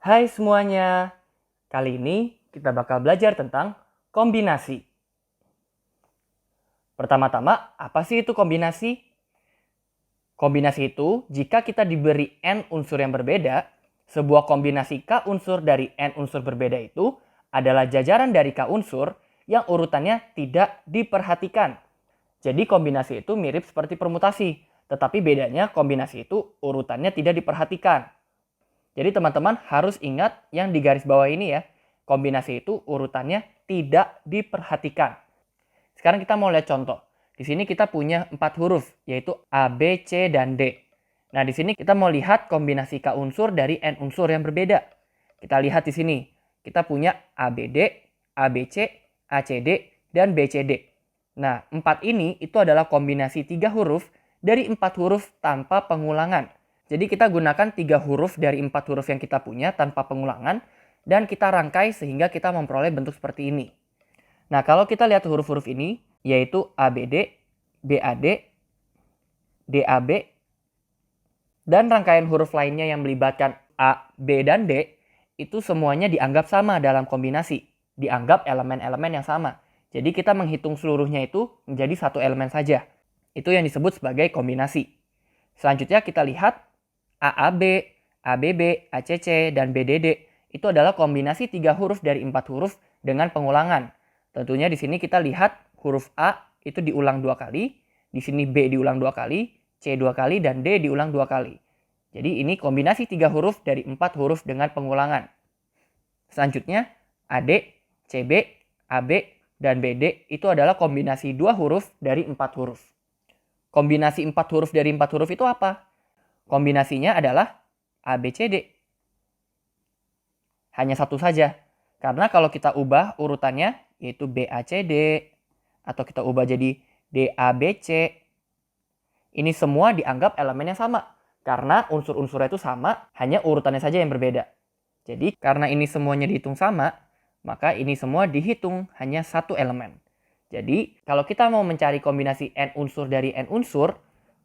Hai semuanya, kali ini kita bakal belajar tentang kombinasi. Pertama-tama, apa sih itu kombinasi? Kombinasi itu jika kita diberi n unsur yang berbeda, sebuah kombinasi k unsur dari n unsur berbeda itu adalah jajaran dari k unsur yang urutannya tidak diperhatikan. Jadi kombinasi itu mirip seperti permutasi, tetapi bedanya kombinasi itu urutannya tidak diperhatikan. Jadi teman-teman harus ingat yang di garis bawah ini ya. Kombinasi itu urutannya tidak diperhatikan. Sekarang kita mau lihat contoh. Di sini kita punya 4 huruf, yaitu A, B, C, dan D. Nah, di sini kita mau lihat kombinasi K unsur dari N unsur yang berbeda. Kita lihat di sini. Kita punya ABD, ABC, ACD, dan BCD. Nah, 4 ini itu adalah kombinasi 3 huruf dari 4 huruf tanpa pengulangan. Jadi kita gunakan 3 huruf dari 4 huruf yang kita punya tanpa pengulangan dan kita rangkai sehingga kita memperoleh bentuk seperti ini. Nah, kalau kita lihat huruf-huruf ini yaitu ABD, BAD, DAB, dan rangkaian huruf lainnya yang melibatkan A, B, dan D itu semuanya dianggap sama dalam kombinasi. Dianggap elemen-elemen yang sama. Jadi kita menghitung seluruhnya itu menjadi satu elemen saja. Itu yang disebut sebagai kombinasi. Selanjutnya kita lihat AAB, ABB, ACC, dan BDD itu adalah kombinasi 3 huruf dari 4 huruf dengan pengulangan. Tentunya di sini kita lihat huruf A itu diulang 2 kali, di sini B diulang 2 kali, C 2 kali, dan D diulang 2 kali. Jadi ini kombinasi 3 huruf dari 4 huruf dengan pengulangan. Selanjutnya AD, CB, AB, dan BD itu adalah kombinasi 2 huruf dari 4 huruf. Kombinasi 4 huruf dari 4 huruf itu apa? Kombinasinya adalah ABCD. Hanya satu saja. Karena kalau kita ubah urutannya yaitu BACD atau kita ubah jadi DABC, ini semua dianggap elemennya sama. Karena unsur-unsurnya itu sama, hanya urutannya saja yang berbeda. Jadi karena ini semuanya dihitung sama, maka ini semua dihitung hanya satu elemen. Jadi kalau kita mau mencari kombinasi n unsur dari n unsur,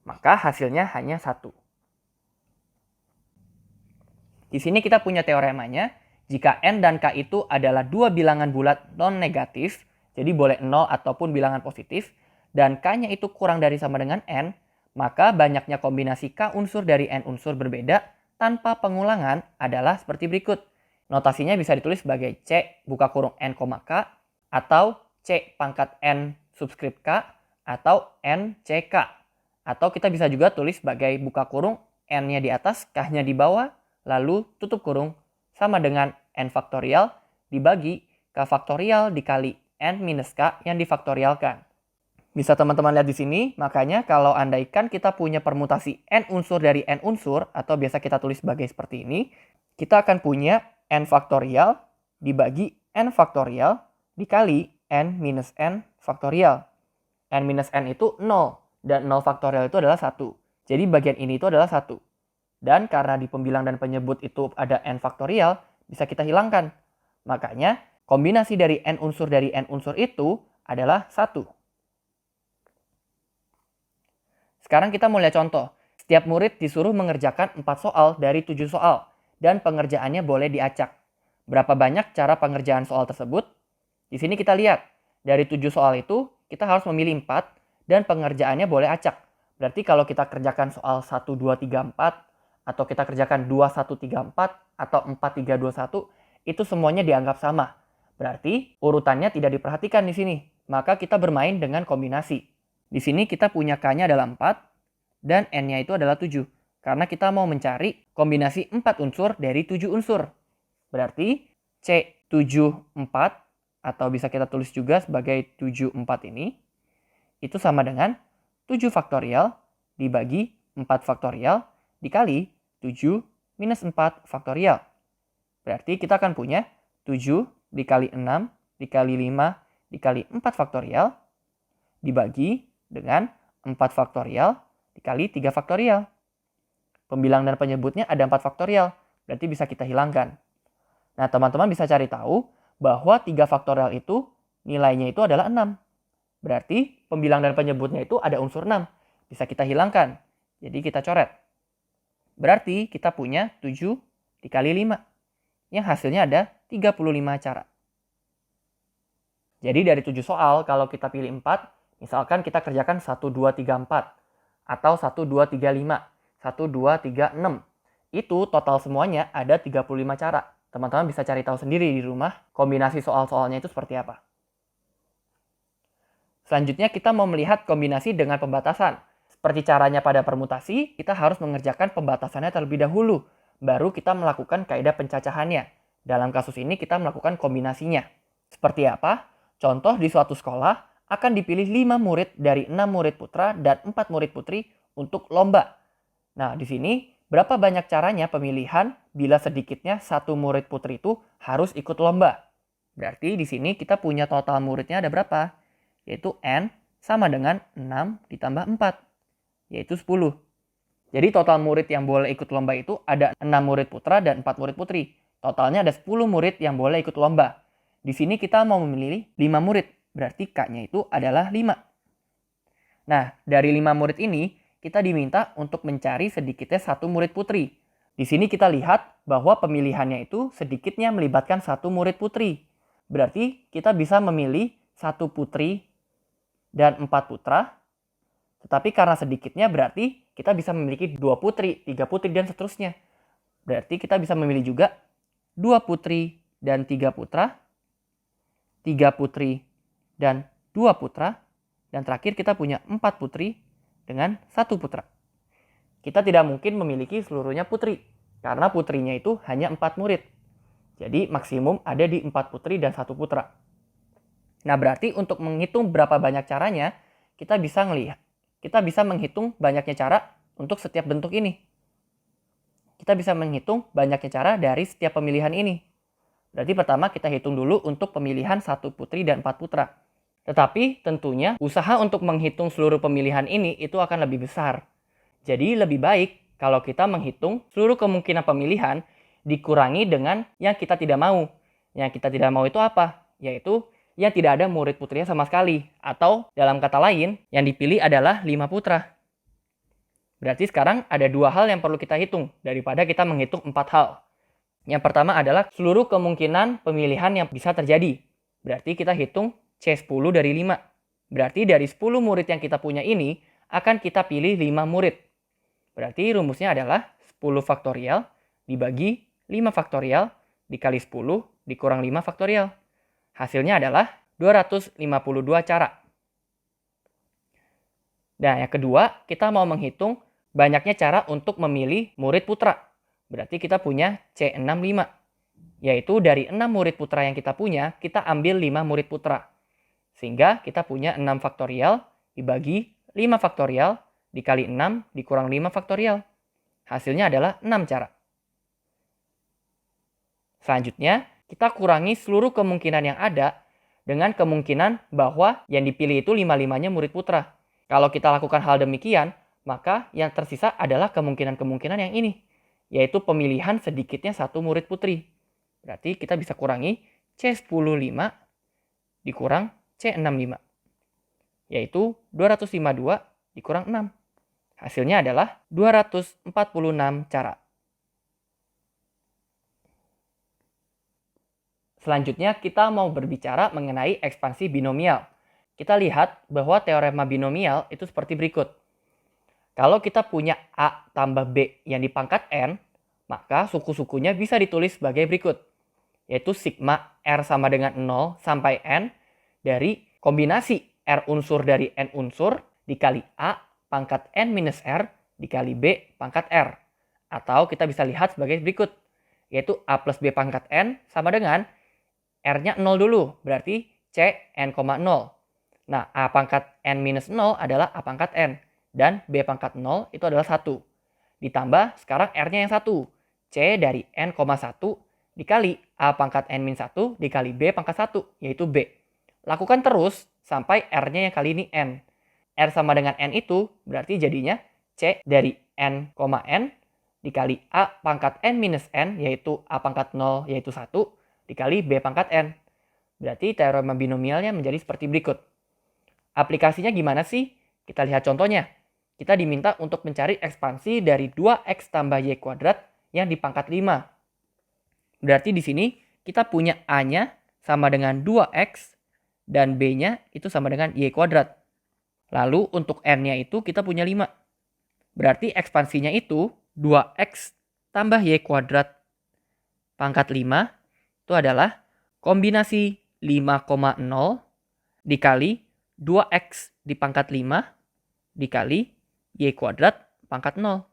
maka hasilnya hanya satu. Di sini kita punya teoremanya, jika n dan k itu adalah dua bilangan bulat non-negatif, jadi boleh 0 ataupun bilangan positif, dan k-nya itu kurang dari sama dengan n, maka banyaknya kombinasi k unsur dari n unsur berbeda tanpa pengulangan adalah seperti berikut. Notasinya bisa ditulis sebagai C buka kurung n, k, atau C pangkat n subskrip k, atau n ck. Atau kita bisa juga tulis sebagai buka kurung n-nya di atas, k-nya di bawah, lalu tutup kurung sama dengan n faktorial dibagi k faktorial dikali n minus k yang difaktorialkan. Bisa teman-teman lihat di sini, makanya kalau andaikan kita punya permutasi n unsur dari n unsur, atau biasa kita tulis sebagai seperti ini, kita akan punya n faktorial dibagi n faktorial dikali n minus n faktorial. N minus n itu 0, dan 0 faktorial itu adalah 1. Jadi bagian ini itu adalah 1. Dan karena di pembilang dan penyebut itu ada n faktorial, bisa kita hilangkan. Makanya kombinasi dari n unsur itu adalah 1. Sekarang kita mau lihat contoh. Setiap murid disuruh mengerjakan 4 soal dari 7 soal, dan pengerjaannya boleh diacak. Berapa banyak cara pengerjaan soal tersebut? Di sini kita lihat, dari 7 soal itu, kita harus memilih 4, dan pengerjaannya boleh acak. Berarti kalau kita kerjakan soal 1, 2, 3, 4, atau kita kerjakan 2, 1, 3, 4, atau 4, 3, 2, 1, itu semuanya dianggap sama. Berarti urutannya tidak diperhatikan di sini. Maka kita bermain dengan kombinasi. Di sini kita punya k-nya adalah 4, dan n-nya itu adalah 7. Karena kita mau mencari kombinasi 4 unsur dari 7 unsur. Berarti C74, atau bisa kita tulis juga sebagai 74 ini, itu sama dengan 7 faktorial dibagi 4 faktorial dikali 7 minus 4 faktorial. Berarti kita akan punya 7 dikali 6 dikali 5 dikali 4 faktorial dibagi dengan 4 faktorial dikali 3 faktorial. Pembilang dan penyebutnya ada 4 faktorial, berarti bisa kita hilangkan. Nah, teman-teman bisa cari tahu bahwa 3 faktorial itu nilainya itu adalah 6. Berarti pembilang dan penyebutnya itu ada unsur 6. Bisa kita hilangkan. Jadi kita coret. Berarti kita punya 7 dikali 5. yang hasilnya ada 35 cara. Jadi dari 7 soal, kalau kita pilih 4, misalkan kita kerjakan 1, 2, 3, 4. Atau 1, 2, 3, 5. 1, 2, 3, 6. Itu total semuanya ada 35 cara. Teman-teman bisa cari tahu sendiri di rumah, kombinasi soal-soalnya itu seperti apa. Selanjutnya kita mau melihat kombinasi dengan pembatasan. Seperti caranya pada permutasi, kita harus mengerjakan pembatasannya terlebih dahulu. Baru kita melakukan kaidah pencacahannya. Dalam kasus ini kita melakukan kombinasinya. Seperti apa? Contoh di suatu sekolah akan dipilih 5 murid dari 6 murid putra dan 4 murid putri untuk lomba. Nah, di sini berapa banyak caranya pemilihan bila sedikitnya 1 murid putri itu harus ikut lomba. Berarti di sini kita punya total muridnya ada berapa? Yaitu N sama dengan 6 ditambah 4, yaitu 10. Jadi total murid yang boleh ikut lomba itu ada 6 murid putra dan 4 murid putri. Totalnya ada 10 murid yang boleh ikut lomba. Di sini kita mau memilih 5 murid, berarti K-nya itu adalah 5. Nah, dari 5 murid ini, kita diminta untuk mencari sedikitnya 1 murid putri. Di sini kita lihat bahwa pemilihannya itu sedikitnya melibatkan 1 murid putri. Berarti kita bisa memilih 1 putri dan 4 putra. Tetapi karena sedikitnya berarti kita bisa memiliki 2 putri, 3 putri, dan seterusnya. Berarti kita bisa memilih juga 2 putri dan 3 putra, 3 putri dan 2 putra, dan terakhir kita punya 4 putri dengan 1 putra. Kita tidak mungkin memiliki seluruhnya putri, karena putrinya itu hanya 4 murid. Jadi maksimum ada di 4 putri dan 1 putra. Nah, berarti untuk menghitung berapa banyak caranya, kita bisa menghitung banyaknya cara untuk setiap bentuk ini. Kita bisa menghitung banyaknya cara dari setiap pemilihan ini. Berarti pertama kita hitung dulu untuk pemilihan 1 putri dan 4 putra. Tetapi tentunya usaha untuk menghitung seluruh pemilihan ini itu akan lebih besar. Jadi lebih baik kalau kita menghitung seluruh kemungkinan pemilihan dikurangi dengan yang kita tidak mau. Yang kita tidak mau itu apa? Yaitu yang tidak ada murid putrinya sama sekali. Atau dalam kata lain, yang dipilih adalah 5 putra. Berarti sekarang ada 2 hal yang perlu kita hitung daripada kita menghitung 4 hal. Yang pertama adalah seluruh kemungkinan pemilihan yang bisa terjadi. Berarti kita hitung C10 dari 5. Berarti dari 10 murid yang kita punya ini, akan kita pilih 5 murid. Berarti rumusnya adalah 10 faktorial dibagi 5 faktorial dikali 10 dikurang 5 faktorial. Hasilnya adalah 252 cara. Nah, yang kedua, kita mau menghitung banyaknya cara untuk memilih murid putra. Berarti kita punya C65. Yaitu dari 6 murid putra yang kita punya, kita ambil 5 murid putra. Sehingga kita punya 6 faktorial dibagi 5 faktorial dikali 6 dikurang 5 faktorial. Hasilnya adalah 6 cara. Selanjutnya, kita kurangi seluruh kemungkinan yang ada dengan kemungkinan bahwa yang dipilih itu 5-5-nya murid putra. Kalau kita lakukan hal demikian, maka yang tersisa adalah kemungkinan-kemungkinan yang ini, yaitu pemilihan sedikitnya 1 murid putri. Berarti kita bisa kurangi C105 dikurang C65, yaitu 252 dikurang 6. Hasilnya adalah 246 cara. Selanjutnya kita mau berbicara mengenai ekspansi binomial. Kita lihat bahwa teorema binomial itu seperti berikut. Kalau kita punya A tambah B yang dipangkat N, maka suku-sukunya bisa ditulis sebagai berikut. Yaitu sigma R sama dengan 0 sampai N dari kombinasi R unsur dari N unsur dikali A pangkat N minus R dikali B pangkat R. Atau kita bisa lihat sebagai berikut. Yaitu A plus B pangkat N sama dengan R-nya 0 dulu, berarti C N, 0. Nah, A pangkat N minus 0 adalah A pangkat N. Dan B pangkat 0 itu adalah 1. Ditambah sekarang R-nya yang 1. C dari N, 1 dikali A pangkat N minus 1 dikali B pangkat 1, yaitu B. Lakukan terus sampai R-nya yang kali ini N. R sama dengan N itu berarti jadinya C dari N, N dikali A pangkat N minus N, yaitu A pangkat 0, yaitu 1, dikali B pangkat N. Berarti teorema binomialnya menjadi seperti berikut. Aplikasinya gimana sih? Kita lihat contohnya. Kita diminta untuk mencari ekspansi dari 2x tambah y kuadrat yang dipangkat 5. Berarti di sini kita punya A-nya sama dengan 2X dan B-nya itu sama dengan Y kuadrat. Lalu untuk N-nya itu kita punya 5. Berarti ekspansinya itu 2X tambah Y kuadrat pangkat 5 itu adalah kombinasi 5,0 dikali 2X di pangkat 5 dikali Y kuadrat pangkat 0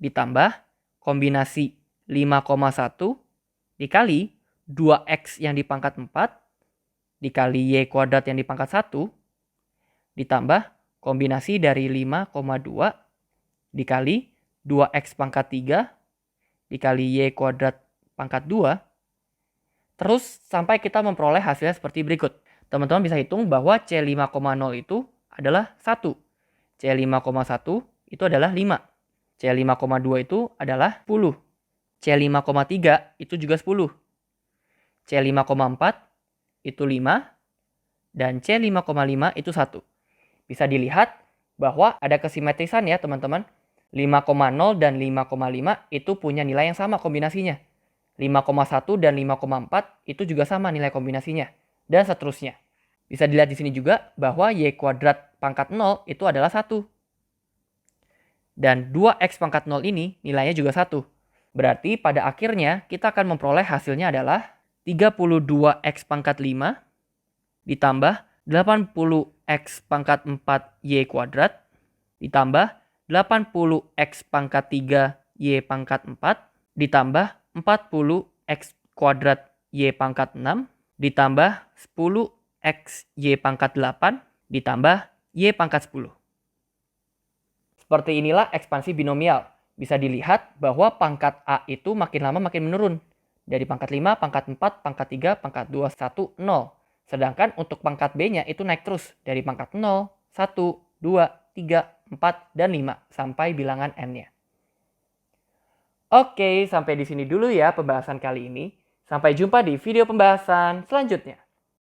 ditambah kombinasi 5,1 dikali 2X yang di pangkat 4 dikali Y kuadrat yang di pangkat 1 ditambah kombinasi dari 5,2 dikali 2X pangkat 3 dikali Y kuadrat pangkat 2 terus sampai kita memperoleh hasilnya seperti berikut. Teman-teman bisa hitung bahwa C5,0 itu adalah 1. C5,1 itu adalah 5. C5,2 itu adalah 10. C5,3 itu juga 10. C5,4 itu 5. Dan C5,5 itu 1. Bisa dilihat bahwa ada kesimetrisan ya teman-teman. 5,0 dan 5,5 itu punya nilai yang sama kombinasinya. 5,1 dan 5,4 itu juga sama nilai kombinasinya. Dan seterusnya. Bisa dilihat di sini juga bahwa Y kuadrat pangkat 0 itu adalah 1. Dan 2X pangkat 0 ini nilainya juga 1. Berarti pada akhirnya kita akan memperoleh hasilnya adalah 32X pangkat 5 ditambah 80X pangkat 4 Y kuadrat ditambah 80X pangkat 3 Y pangkat 4 ditambah 40X kuadrat Y pangkat 6 ditambah 10X Y pangkat 8 ditambah Y pangkat 10. Seperti inilah ekspansi binomial. Bisa dilihat bahwa pangkat A itu makin lama makin menurun. Dari pangkat 5, pangkat 4, pangkat 3, pangkat 2, 1, 0. Sedangkan untuk pangkat B-nya itu naik terus. Dari pangkat 0, 1, 2, 3, 4, dan 5. Sampai bilangan N-nya. Oke, sampai di sini dulu ya pembahasan kali ini. Sampai jumpa di video pembahasan selanjutnya.